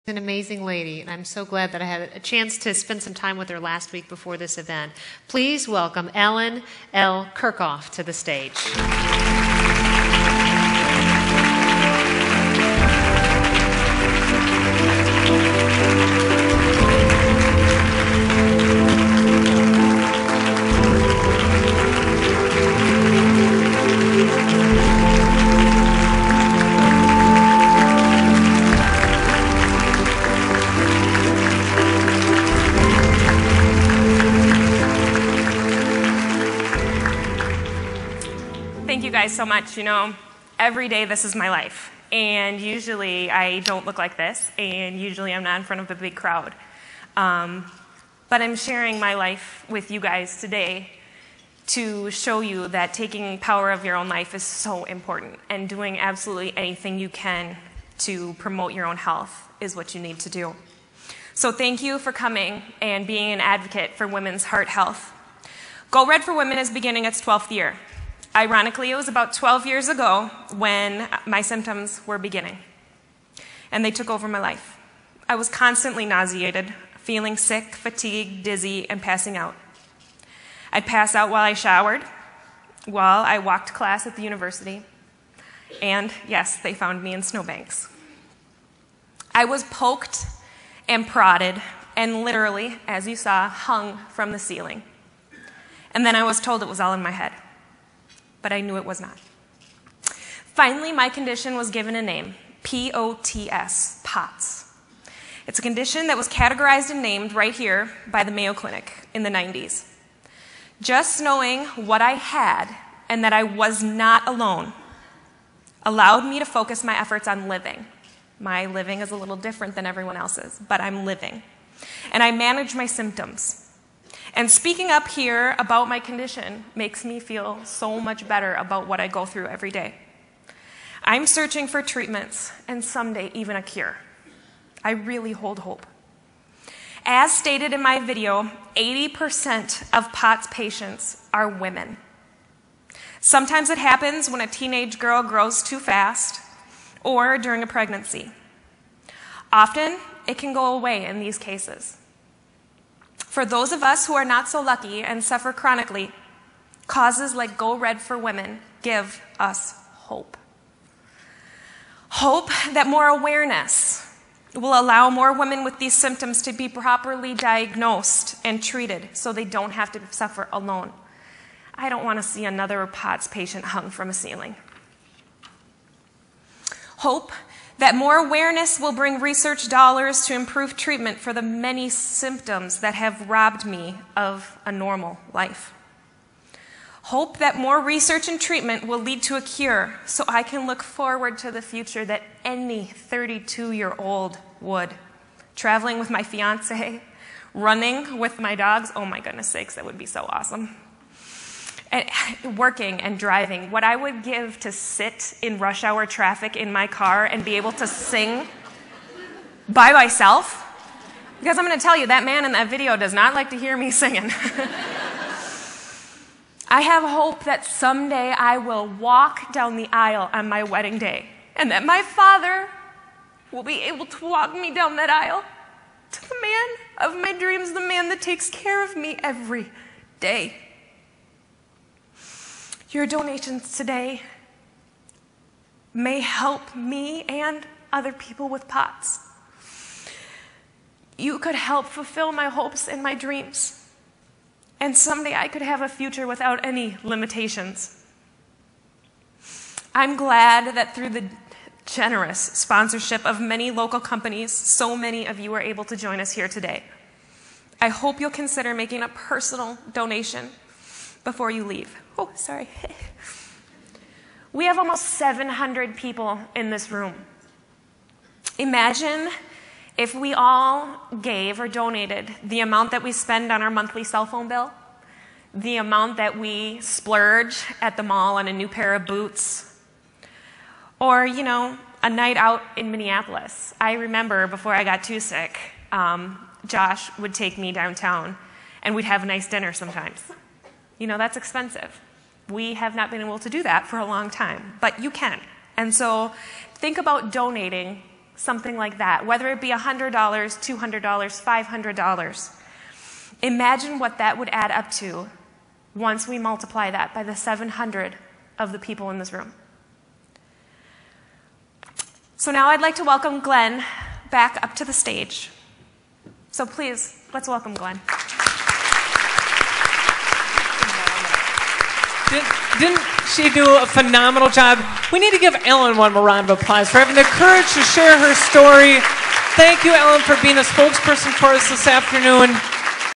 An amazing lady, and I'm so glad that I had a chance to spend some time with her last week before this event. Please welcome Ellen L. Kirchhoff to the stage. Thank you guys so much. You know, every day this is my life. And usually I don't look like this. And usually I'm not in front of a big crowd. But I'm sharing my life with you guys today to show you that taking power of your own life is so important. And doing absolutely anything you can to promote your own health is what you need to do. So thank you for coming and being an advocate for women's heart health. Go Red for Women is beginning its 12th year. Ironically, it was about 12 years ago when my symptoms were beginning, and they took over my life. I was constantly nauseated, feeling sick, fatigued, dizzy, and passing out. I'd pass out while I showered, while I walked class at the university, and yes, they found me in snowbanks. I was poked and prodded, and literally, as you saw, hung from the ceiling. And then I was told it was all in my head. But I knew it was not. Finally, my condition was given a name, POTS, POTS. It's a condition that was categorized and named right here by the Mayo Clinic in the 90s. Just knowing what I had and that I was not alone allowed me to focus my efforts on living. My living is a little different than everyone else's, but I'm living. And I manage my symptoms. And speaking up here about my condition makes me feel so much better about what I go through every day. I'm searching for treatments and someday even a cure. I really hold hope. As stated in my video, 80% of POTS patients are women. Sometimes it happens when a teenage girl grows too fast or during a pregnancy. Often, it can go away in these cases. For those of us who are not so lucky and suffer chronically, causes like Go Red for Women give us hope. Hope that more awareness will allow more women with these symptoms to be properly diagnosed and treated so they don't have to suffer alone. I don't want to see another POTS patient hung from a ceiling. Hope that more awareness will bring research dollars to improve treatment for the many symptoms that have robbed me of a normal life. Hope that more research and treatment will lead to a cure so I can look forward to the future that any 32-year-old would. Traveling with my fiance, running with my dogs, oh my goodness sakes, that would be so awesome. And working and driving, what I would give to sit in rush hour traffic in my car and be able to sing by myself. Because I'm going to tell you, that man in that video does not like to hear me singing. I have hope that someday I will walk down the aisle on my wedding day, and that my father will be able to walk me down that aisle to the man of my dreams, the man that takes care of me every day. Your donations today may help me and other people with POTS. You could help fulfill my hopes and my dreams. And someday I could have a future without any limitations. I'm glad that through the generous sponsorship of many local companies, so many of you are able to join us here today. I hope you'll consider making a personal donation before you leave. Oh, sorry. We have almost 700 people in this room. Imagine if we all gave or donated the amount that we spend on our monthly cell phone bill, the amount that we splurge at the mall on a new pair of boots, or, you know, a night out in Minneapolis. I remember before I got too sick, Josh would take me downtown and we'd have a nice dinner sometimes. You know, that's expensive. We have not been able to do that for a long time, but you can. And so think about donating something like that, whether it be $100, $200, $500. Imagine what that would add up to once we multiply that by the 700 of the people in this room. So now I'd like to welcome Glenn back up to the stage. So please, let's welcome Glenn. Didn't she do a phenomenal job? We need to give Ellen one more round of applause for having the courage to share her story. Thank you, Ellen, for being a spokesperson for us this afternoon.